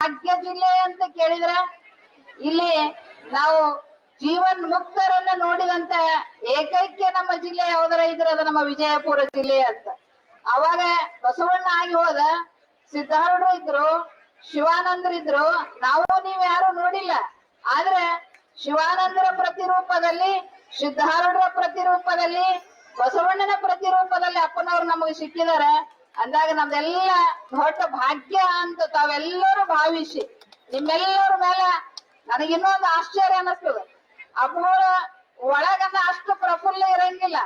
ಭಾಗ್ಯ ಜಿಲ್ಲೆ ಅಂತ ಕೇಳಿದ್ರ ಇಲ್ಲಿ ನಾವು ಜೀವನ್ ಮುಕ್ತರನ್ನ ನೋಡಿದಂತ ಏಕೈಕ್ಯ ನಮ್ಮ ಜಿಲ್ಲೆ ಯಾವ್ದಾರ ಇದ್ರೆ ಅದು ನಮ್ಮ ವಿಜಯಪುರ ಜಿಲ್ಲೆ ಅಂತ. ಅವಾಗ ಬಸವಣ್ಣ ಆಗಿ ಹೋದ, ಸಿದ್ಧಾರೂಢರು ಇದ್ರು, ಶಿವಾನಂದರು ಇದ್ರು, ನಾವು ನೀವ್ ಯಾರು ನೋಡಿಲ್ಲ. ಆದ್ರೆ ಶಿವಾನಂದರ ಪ್ರತಿರೂಪದಲ್ಲಿ, ಸಿದ್ಧಾರೂಢರ ಪ್ರತಿರೂಪದಲ್ಲಿ, ಬಸವಣ್ಣನ ಪ್ರತಿರೂಪದಲ್ಲಿ ಅಪ್ಪನವ್ರು ನಮಗೆ ಸಿಕ್ಕಿದಾರೆ ಅಂದಾಗ ನಮ್ದೆಲ್ಲ ದೊಡ್ಡ ಭಾಗ್ಯ ಅಂತ ತಾವೆಲ್ಲರೂ ಭಾವಿಸಿ ನಿಮ್ಮೆಲ್ಲರ ಮೇಲೆ ನನಗೆ ಇನ್ನೊಂದು ಆಶ್ಚರ್ಯ ಅನ್ನಿಸ್ತದೆ. ಅಪ್ಪನವ್ರ ಒಳಗನ್ನ ಅಷ್ಟು ಪ್ರಫುಲ್ಲ ಇರಂಗಿಲ್ಲ,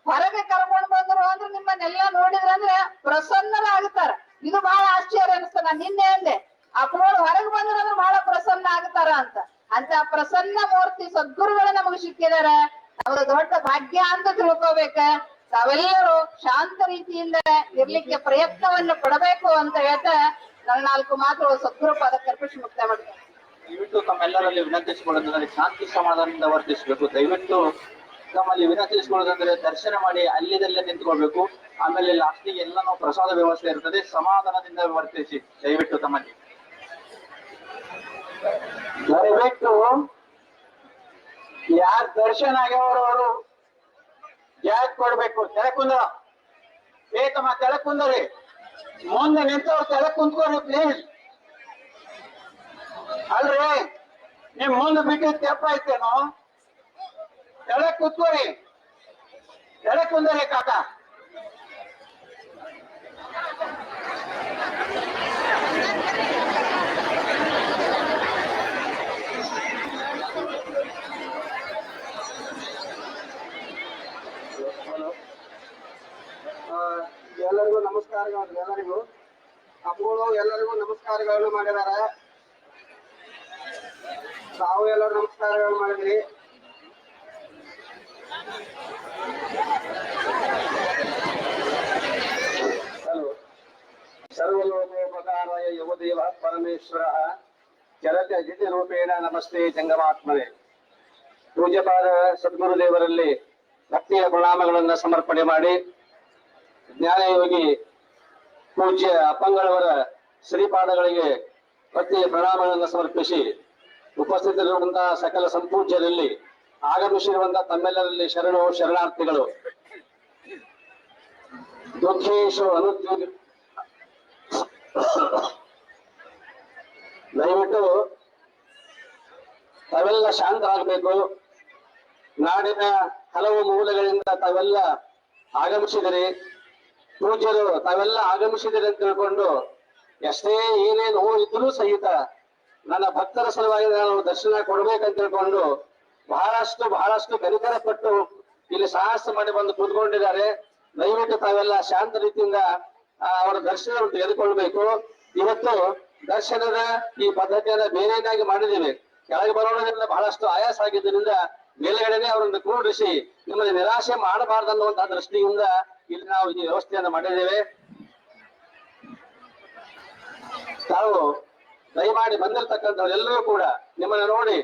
ಹೊರಗೆ ಕರ್ಕೊಂಡು ಬಂದ್ರು ಅಂದ್ರೆ ನಿಮ್ಮನ್ನೆಲ್ಲ ನೋಡಿದ್ರಂದ್ರೆ ಪ್ರಸನ್ನರಾಗ್ತಾರ. ಇದು ಬಹಳ ಆಶ್ಚರ್ಯ ಅನಿಸ್ತದೆ. ನಾನು ನಿನ್ನೆ ಅಂದೆ ಅಪ್ಪನವ್ರು ಹೊರಗೆ ಬಂದ್ರು ಅಂದ್ರೆ ಬಹಳ ಪ್ರಸನ್ನ ಆಗ್ತಾರ ಅಂತ ಪ್ರಸನ್ನ ಮೂರ್ತಿ ಸದ್ಗುರುಗಳು ನಮಗೆ ಸಿಕ್ಕಿದಾರೆ. ಅವ್ರ ದೊಡ್ಡ ಭಾಗ್ಯ ಅಂತ ತಿಳ್ಕೋಬೇಕ. ತಾವೆಲ್ಲರೂ ಶಾಂತ ರೀತಿಯಿಂದ ಇರ್ಲಿಕ್ಕೆ ಪ್ರಯತ್ನವನ್ನು ಪಡಬೇಕು ಅಂತ ಹೇಳ್ತಾ ನನ್ನ 4 ಮಾತು ಸದ್ಗುರು ಪಾದಕ್ಕೆ ಅರ್ಪಿಸಿ ಮುಕ್ತಾಯ ಮಾಡ್ತಾರೆ. ದಯವಿಟ್ಟು ತಮ್ಮೆಲ್ಲರಲ್ಲಿ ವಿನಂತಿಸಿಕೊಳ್ಳೋದಂದ್ರೆ ಶಾಂತಿ ಸಮಾಧಾನದಿಂದ ವರ್ತಿಸಬೇಕು. ದಯವಿಟ್ಟು ತಮ್ಮಲ್ಲಿ ವಿನಂತಿಸಿಕೊಳ್ಳೋದಂದ್ರೆ ದರ್ಶನ ಮಾಡಿ ಅಲ್ಲಿದಲ್ಲೇ ನಿಂತ್ಕೊಳ್ಬೇಕು. ಆಮೇಲೆ ಲಾಸ್ಟಿಗೆ ಎಲ್ಲ ನಾವು ಪ್ರಸಾದ ವ್ಯವಸ್ಥೆ ಇರ್ತದೆ, ಸಮಾಧಾನದಿಂದ ವರ್ತಿಸಿ ದಯವಿಟ್ಟು ತಮ್ಮಲ್ಲಿ. ದಯವಿಟ್ಟು ಯಾರು ದರ್ಶನ ಆಗ್ಯವರವರು ಜಾಗ ಕೊಡ್ಬೇಕು. ತೆಳಕ್ ಕುಂದ್ರ ಬೇಕಮ್ಮ, ತೆಳಕ್ ಕುಂದ್ರಿ. ಮುಂದೆ ನಿಂತವ್ರು ತೆಳಕ್ ಕುಂತ್ಕೊರಿ ಪ್ಲೀಸ್. ಅಲ್ರಿ ನಿಮ್ ಮುಂದೆ ಬಿಟ್ಟಿದ್ ತೆಪ್ಪಾಯ್ತೇನೋ, ತೆಳಕ್ ಕುತ್ಕೋರಿ, ತೆಳಕ್ ಕುಂದ್ರಿ ಕಾಕ. ಎಲ್ಲರಿಗೂ ನಮಸ್ಕಾರಗಳು. ಎಲ್ಲರಿಗೂ ಅಪ್ಪಗಳು ಎಲ್ಲರಿಗೂ ನಮಸ್ಕಾರಗಳನ್ನು ಮಾಡಿದಾರೆ. ತಾವು ಎಲ್ಲರೂ ನಮಸ್ಕಾರಗಳು ಮಾಡಿದ್ರಿ. ಸರ್ವಲೋಕೋಪಕಾರಾಯ ಯುವದೇವ ಪರಮೇಶ್ವರ ಚರತ ಜಿತಿ ರೂಪೇಣ ನಮಸ್ತೆ ಜಂಗಮಾತ್ಮನೆ. ಪೂಜ್ಯಪಾದ ಸದ್ಗುರುದೇವರಲ್ಲಿ ಭಕ್ತಿಯ ಪ್ರಣಾಮಗಳನ್ನ ಸಮರ್ಪಣೆ ಮಾಡಿ, ಜ್ಞಾನಯೋಗಿ ಪೂಜ್ಯ ಅಪ್ಪಂಗಳವರ ಶ್ರೀಪಾದಗಳಿಗೆ ಭಕ್ತಿಯ ಪ್ರಣಾಮಗಳನ್ನು ಸಮರ್ಪಿಸಿ, ಉಪಸ್ಥಿತರಿರುವಂತಹ ಸಕಲ ಸಂಪೂಜ್ಯರಲ್ಲಿ, ಆಗಮಿಸಿರುವಂತಹ ತಮ್ಮೆಲ್ಲರಲ್ಲಿ ಶರಣು ಶರಣಾರ್ಥಿಗಳು, ದುಃಖೇಶು ಅನುದ್ಯೋಗಿ ದಯವಿಟ್ಟು ತಾವೆಲ್ಲ ಶಾಂತರಾಗಬೇಕು. ನಾಡಿನ ಹಲವು ಮೂಲಗಳಿಂದ ತಾವೆಲ್ಲ ಆಗಮಿಸಿದಿರಿ. ಪೂಜ್ಯರು ತಾವೆಲ್ಲ ಆಗಮಿಸಿದಿರಿ ಅಂತ ತಿಳ್ಕೊಂಡು ಎಷ್ಟೇ ಏನೇ ನೋವು ಇದ್ರೂ ಸಹಿತ ನನ್ನ ಭಕ್ತರ ಸಲುವಾಗಿ ನಾನು ದರ್ಶನ ಕೊಡ್ಬೇಕಂತ ತಿಳ್ಕೊಂಡು ಬಹಳಷ್ಟು ಕನಿಕರ ಪಟ್ಟು ಇಲ್ಲಿ ಸಾಹಸ ಮಾಡಿ ಬಂದು ಕೂತ್ಕೊಂಡಿದ್ದಾರೆ. ದಯವಿಟ್ಟು ತಾವೆಲ್ಲ ಶಾಂತ ರೀತಿಯಿಂದ ಅವರ ದರ್ಶನವನ್ನು ತೆಗೆದುಕೊಳ್ಬೇಕು. ಇವತ್ತು ದರ್ಶನದ ಈ ಪದ್ಧತಿಯನ್ನ ಬೇರೆಯಾಗಿ ಮಾಡಿದ್ದೇವೆ. ಕೆಳಗೆ ಬರೋದ್ರಿಂದ ಬಹಳಷ್ಟು ಆಯಾಸ ಆಗಿದ್ದರಿಂದ ಮೇಲ್ಗಡೆನೆ ಅವರನ್ನು ಕೂಡಿಸಿ ನಿಮ್ಮಲ್ಲಿ ನಿರಾಶೆ ಮಾಡಬಾರ್ದು ಅನ್ನುವಂತಹ ದೃಷ್ಟಿಯಿಂದ ಇಲ್ಲಿ ನಾವು ಈ ವ್ಯವಸ್ಥೆಯನ್ನು ಮಾಡಿದ್ದೇವೆ. ತಾವು ದಯಮಾಡಿ ಬಂದಿರತಕ್ಕಂಥವರೆಲ್ಲರೂ ಕೂಡ ನಿಮ್ಮನ್ನು ನೋಡಿ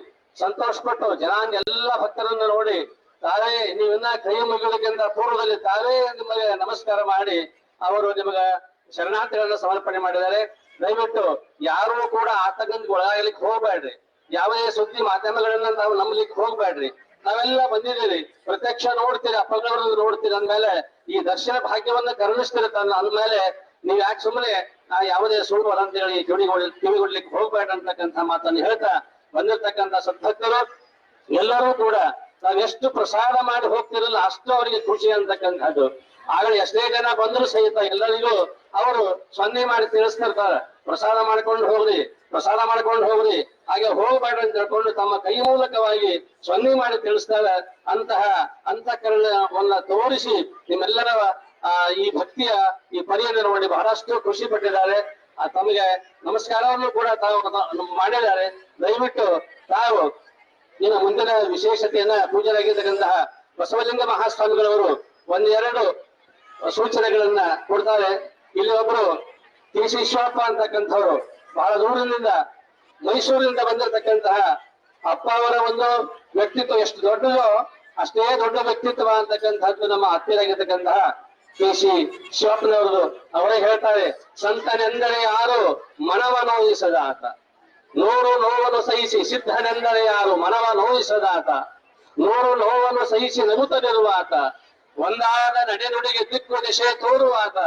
ಸಂತೋಷಪಟ್ಟು, ಜನಾಂಗ ಎಲ್ಲ ಭಕ್ತರನ್ನು ನೋಡಿ ತಾವೇ ನೀವಿನ್ನ ಕೈ ಮುಗಿಯೋದಕ್ಕಿಂತ ಪೂರ್ವದಲ್ಲಿ ತಾವೇ ನಿಮಗೆ ನಮಸ್ಕಾರ ಮಾಡಿ ಅವರು ನಿಮಗೆ ಶರಣಾರ್ಥಿಗಳನ್ನ ಸಮರ್ಪಣೆ ಮಾಡಿದ್ದಾರೆ. ದಯವಿಟ್ಟು ಯಾರೂ ಕೂಡ ಆತಂಕಕ್ಕೆ ಒಳಗಾಗಲಿಕ್ಕೆ ಹೋಗ್ಬೇಡ್ರಿ. ಯಾವುದೇ ಸುದ್ದಿ ಮಾಧ್ಯಮಗಳನ್ನ ನಾವು ನಂಬಲಿಕ್ಕೆ ಹೋಗ್ಬೇಡ್ರಿ. ನಾವೆಲ್ಲ ಬಂದಿದ್ದೀರಿ, ಪ್ರತ್ಯಕ್ಷ ನೋಡ್ತೀರಿ, ಅಪ್ಪಗಳವ್ರನ್ನ ನೋಡ್ತೀರಿ ಅಂದ್ಮೇಲೆ ಈ ದರ್ಶನ ಭಾಗ್ಯವನ್ನ ಕರುಣಿಸ್ತೀರಿ ಅಂದ್ಮೇಲೆ ನೀವ್ ಯಾಕೆ ಸುಮ್ಮನೆ ಯಾವುದೇ ಸುಳ್ಳು ಅಂತ ಹೇಳಿ ಕಿವಿಗೊಡ್ಲಿಕ್ಕೆ ಹೋಗ್ಬೇಡ್ರಿ ಅಂತಕ್ಕಂಥ ಮಾತನ್ನು ಹೇಳ್ತಾ ಬಂದಿರ್ತಕ್ಕಂಥ ಸದ್ಭಕ್ತರು ಎಲ್ಲರೂ ಕೂಡ ನಾವ್ ಎಷ್ಟು ಪ್ರಸಾದ ಮಾಡಿ ಹೋಗ್ತಿರಲ್ಲ ಅಷ್ಟು ಅವರಿಗೆ ಖುಷಿ ಅಂತಕ್ಕಂಥದ್ದು. ಆಗಲೇ ಎಷ್ಟೇ ಜನ ಬಂದ್ರು ಸಹಿತ ಎಲ್ಲರಿಗೂ ಅವರು ಸೊನ್ನೆ ಮಾಡಿ ತಿಳಿಸ್ತಿರ್ತಾರೆ, ಪ್ರಸಾದ ಮಾಡ್ಕೊಂಡು ಹೋಗ್ರಿ ಹಾಗೆ ಹೋಗ್ಬೇಡ್ರಿ ಅಂತ ಹೇಳ್ಕೊಂಡು ತಮ್ಮ ಕೈ ಮೂಲಕವಾಗಿ ಸೊನ್ನೆ ಮಾಡಿ ತಿಳಿಸ್ತಾರೆ. ಅಂತಃಕರಣವನ್ನ ತೋರಿಸಿ ನಿಮ್ಮೆಲ್ಲರ ಈ ಭಕ್ತಿಯ ಈ ಪರಿಯನ್ನು ನೋಡಿ ಬಹಳಷ್ಟು ಖುಷಿ ಪಟ್ಟಿದ್ದಾರೆ. ತಮಗೆ ನಮಸ್ಕಾರವನ್ನು ಕೂಡ ತಾವು ಮಾಡಿದ್ದಾರೆ. ದಯವಿಟ್ಟು ತಾವು ಇನ್ನು ಮುಂದಿನ ವಿಶೇಷತೆಯನ್ನ ಪೂಜೆಯಾಗಿರ್ತಕ್ಕಂತಹ ಬಸವಲಿಂಗ ಮಹಾಸ್ವಾಮಿಗಳವರು ಒಂದೆರಡು ಸೂಚನೆಗಳನ್ನ ಕೊಡ್ತಾರೆ. ಇಲ್ಲಿ ಒಬ್ರು ಕೆ.ಸಿ. ವಿಶ್ವಪ್ಪ ಅಂತಕ್ಕಂಥವ್ರು ಬಹಳ ದೂರದಿಂದ ಮೈಸೂರಿನಿಂದ ಬಂದಿರತಕ್ಕಂತಹ ಅಪ್ಪ ಅವರ ಒಂದು ವ್ಯಕ್ತಿತ್ವ ಎಷ್ಟು ದೊಡ್ಡದೋ ಅಷ್ಟೇ ದೊಡ್ಡ ವ್ಯಕ್ತಿತ್ವ ಅಂತಕ್ಕಂಥದ್ದು ನಮ್ಮ ಹತ್ತಿರಾಗಿರ್ತಕ್ಕಂತಹ ಕೆ.ಸಿ. ಶಿವಪ್ಪನವರದು. ಅವರೇ ಹೇಳ್ತಾರೆ, ಸಂತನೆಂದರೆ ಯಾರು ಮನವ ನೋಯಿಸದ ಆತ. ನೂರು ನೋವನ್ನು ಸಹಿಸಿ ಸಿದ್ಧನೆಂದರೆ ಯಾರು ಮನವ ನೋಯಿಸದಾತ, ನೂರು ನೋವನ್ನು ಸಹಿಸಿ ನಗುತ್ತಲಿರುವಾತ, ಒಂದಾದ ನಡೆನುಡಿಗೆ ದಿಕ್ಕು ದಿಶೆ ತೋರುವಾತ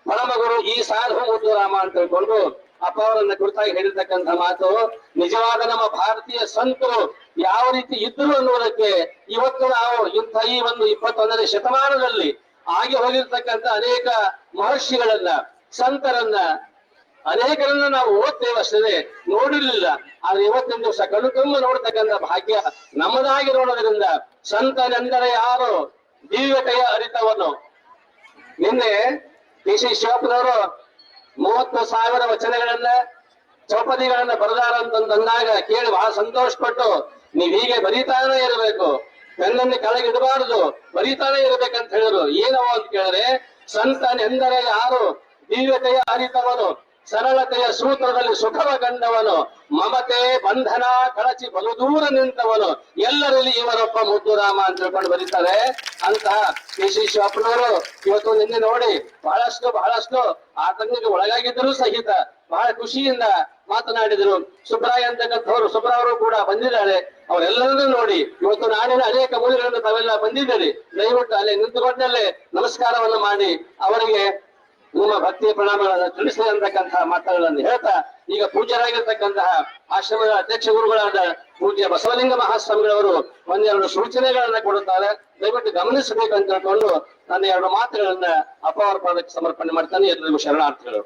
ಪರಮಗುರು ಈ ಸಾಧು ಮುದ್ದುರಾಮ ಅಂತ ಹೇಳ್ಕೊಂಡು ಅಪ್ಪ ಅವರನ್ನ ಕುರಿತಾಗಿ ಹೇಳಿರ್ತಕ್ಕಂಥ ಮಾತು ನಿಜವಾದ ನಮ್ಮ ಭಾರತೀಯ ಸಂತರು ಯಾವ ರೀತಿ ಇದ್ರು ಅನ್ನುವುದಕ್ಕೆ ಇವತ್ತು ನಾವು ಇಂಥ ಈ ಒಂದು 21ನೇ ಶತಮಾನದಲ್ಲಿ ಆಗಿ ಹೋಗಿರ್ತಕ್ಕಂಥ ಅನೇಕ ಮಹರ್ಷಿಗಳನ್ನ ಸಂತರನ್ನ ಅನೇಕರನ್ನ ನಾವು ಓದ್ತೇವೆ ಅಷ್ಟೇ, ನೋಡಿರ್ಲಿಲ್ಲ. ಆದ್ರೆ ಇವತ್ತಿನ ದಿವಸ ಕಣ್ಣು ತುಂಬ ನೋಡ್ತಕ್ಕಂಥ ಭಾಗ್ಯ ನಮ್ಮದಾಗಿರೋದ್ರಿಂದ ಸಂತನೆಂದರೆ ಯಾರು ದಿವ್ಯತೆಯ ಅರಿತವನು. ನಿನ್ನೆ ಟಿ.ಸಿ. ಶಿವಪ್ಪನವರು 30,000 ವಚನಗಳನ್ನ ಚೌಪದಿಗಳನ್ನ ಬರೆದಾರ ಅಂತಂದಾಗ ಕೇಳಿ ಬಹಳ ಸಂತೋಷ ಪಟ್ಟು ನೀವ್ ಹೀಗೆ ಬರೀತಾನೆ ಇರಬೇಕು, ಪೆನ್ನನ್ನು ಕೆಳಗಿಡಬಾರದು, ಬರೀತಾನೆ ಇರ್ಬೇಕಂತ ಹೇಳಿದ್ರು. ಏನವ ಅಂತ ಕೇಳಿದ್ರೆ ಸಂತನೆಂದರೆ ಯಾರು ದಿವ್ಯತೆಯ ಅರಿತವನು, ಸರಳತೆಯ ಸೂತ್ರದಲ್ಲಿ ಸುಖವ ಕಂಡವನು, ಮಮತೆ ಬಂಧನ ಕಳಚಿ ಬಲು ದೂರ ನಿಂತವನು, ಎಲ್ಲರಲ್ಲಿ ಇವರೊಬ್ಬ ಮುದ್ದುರಾಮ ಅಂತ ಹೇಳ್ಕೊಂಡು ಬರೀತಾರೆ. ಅಂತಹ ಟಿ.ಸಿ. ಶಿವಪ್ಪನವರು ಇವತ್ತು ನಿನ್ನೆ ನೋಡಿ ಬಹಳಷ್ಟು ಆತಂಕಕ್ಕೆ ಒಳಗಾಗಿದ್ದರೂ ಸಹಿತ ಬಹಳ ಖುಷಿಯಿಂದ ಮಾತನಾಡಿದರು. ಸುಬ್ರಾಯ ಅಂತಕ್ಕಂಥವ್ರು ಸುಬ್ರಾಯವರು ಕೂಡ ಬಂದಿದ್ದಾರೆ. ಅವರೆಲ್ಲರನ್ನೂ ನೋಡಿ ಇವತ್ತು ನಾಡಿನ ಅನೇಕ ಮೂಲೆಗಳಿಂದ ತಾವೆಲ್ಲ ಬಂದಿದ್ದೀರಿ. ದಯವಿಟ್ಟು ಅಲ್ಲಿ ನಿಂತುಕೊಂಡಲ್ಲೇ ನಮಸ್ಕಾರವನ್ನು ಮಾಡಿ ಅವರಿಗೆ ನಿಮ್ಮ ಭಕ್ತಿಯ ಪ್ರಣಾಮಗಳನ್ನು ತಿಳಿಸಿ ಅಂತಕ್ಕಂತಹ ಮಾತುಗಳನ್ನು ಹೇಳ್ತಾ ಈಗ ಪೂಜ್ಯರಾಗಿರ್ತಕ್ಕಂತಹ ಆಶ್ರಮದ ಅಧ್ಯಕ್ಷ ಗುರುಗಳಾದ ಪೂಜ್ಯ ಬಸವಲಿಂಗ ಮಹಾಸ್ವಾಮಿಗಳವರು ಒಂದೆರಡು ಸೂಚನೆಗಳನ್ನ ಕೊಡುತ್ತಾರೆ. ದಯವಿಟ್ಟು ಗಮನಿಸಬೇಕಂತ ಹೇಳ್ಕೊಂಡು ನನ್ನ 2 ಮಾತುಗಳನ್ನ ಅಪ್ಪ ಅವರ ಪಾದಕ್ಕೆ ಸಮರ್ಪಣೆ ಮಾಡ್ತಾನೆ. ಎಲ್ಲರಿಗೂ ಶರಣಾರ್ಥಿಗಳು.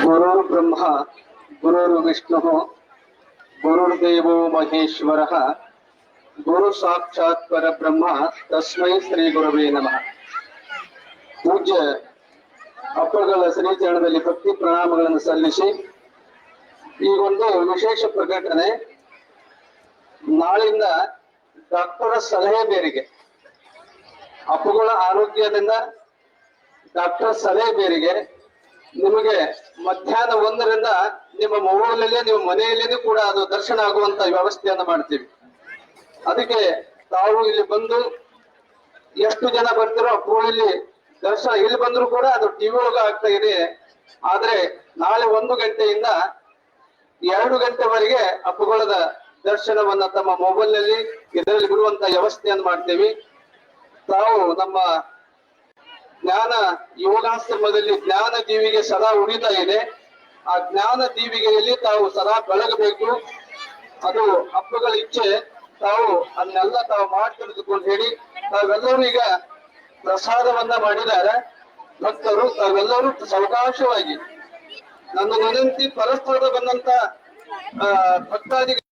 ಗುರುರ್ ಬ್ರಹ್ಮ ಗುರುರ್ ವಿಷ್ಣು ಗುರುರ್ದೇವೋ ಮಹೇಶ್ವರ ಗುರು ಸಾಕ್ಷಾತ್ ಪರಬ್ರಹ್ಮ ತಸ್ಮೈ ಶ್ರೀ ಗುರುವೇ ನಮಃ. ಪೂಜ್ಯ ಅಪ್ಪಗಳ ಶ್ರೀಚರಣದಲ್ಲಿ ಭಕ್ತಿ ಪ್ರಣಾಮಗಳನ್ನು ಸಲ್ಲಿಸಿ ಈಗೊಂದು ವಿಶೇಷ ಪ್ರಕಟಣೆ. ನಾಳಿಂದ ಡಾಕ್ಟರ್ ಸಲಹೆ ಮೇರೆಗೆ ಅಪ್ಪುಗಳ ಆರೋಗ್ಯದಿಂದ ಡಾಕ್ಟರ್ ಸಲಹೆ ಮೇರೆಗೆ ನಿಮಗೆ ಮಧ್ಯಾಹ್ನ 1ರಿಂದ ನಿಮ್ಮ ಮೊಬೈಲಲ್ಲೇ ನಿಮ್ಮ ಮನೆಯಲ್ಲೇ ಕೂಡ ಅದು ದರ್ಶನ ಆಗುವಂತ ವ್ಯವಸ್ಥೆಯನ್ನು ಮಾಡ್ತೀವಿ. ಅದಕ್ಕೆ ತಾವು ಇಲ್ಲಿ ಬಂದು ಎಷ್ಟು ಜನ ಬರ್ತಿರೋ ಅಪ್ಪುಗಳಲ್ಲಿ ದರ್ಶನ ಇಲ್ಲಿ ಬಂದ್ರು ಕೂಡ ಅದು ಟಿವಿ ಒಳಗ ಆಗ್ತಾ ಇದೆ. ಆದ್ರೆ ನಾಳೆ 1 ಗಂಟೆಯಿಂದ 2 ಗಂಟೆವರೆಗೆ ಅಪ್ಪುಗಳದ ದರ್ಶನವನ್ನ ತಮ್ಮ ಮೊಬೈಲ್ ನಲ್ಲಿ ಇದರಲ್ಲಿ ಬಿಡುವಂತ ವ್ಯವಸ್ಥೆಯನ್ನು ಮಾಡ್ತೇವೆ. ತಾವು ನಮ್ಮ ಜ್ಞಾನ ಯೋಗಾಶ್ರಮದಲ್ಲಿ ಜ್ಞಾನ ದೀವಿಗೆ ಸದಾ ಉರಿತಾ ಇದೆ. ಆ ಜ್ಞಾನ ದೀವಿಗೆಯಲ್ಲಿ ತಾವು ಸದಾ ಬೆಳಗಬೇಕು. ಅದು ಅಪ್ಪುಗಳ ಇಚ್ಛೆ. ತಾವು ಅದನ್ನೆಲ್ಲ ತಾವು ಮಾಡಿ ತಿಳಿದುಕೊಂಡು ಹೇಳಿ ತಾವೆಲ್ಲರೂ ಈಗ ಪ್ರಸಾದವನ್ನ ಮಾಡಿದ್ದಾರೆ. ಭಕ್ತರು ತಾವೆಲ್ಲರೂ ಸಾವಕಾಶವಾಗಿ ನನ್ನ ವಿನಂತಿ ಪರಸ್ಪರ ಬಂದಂತ ಭಕ್ತಾದಿಗಳು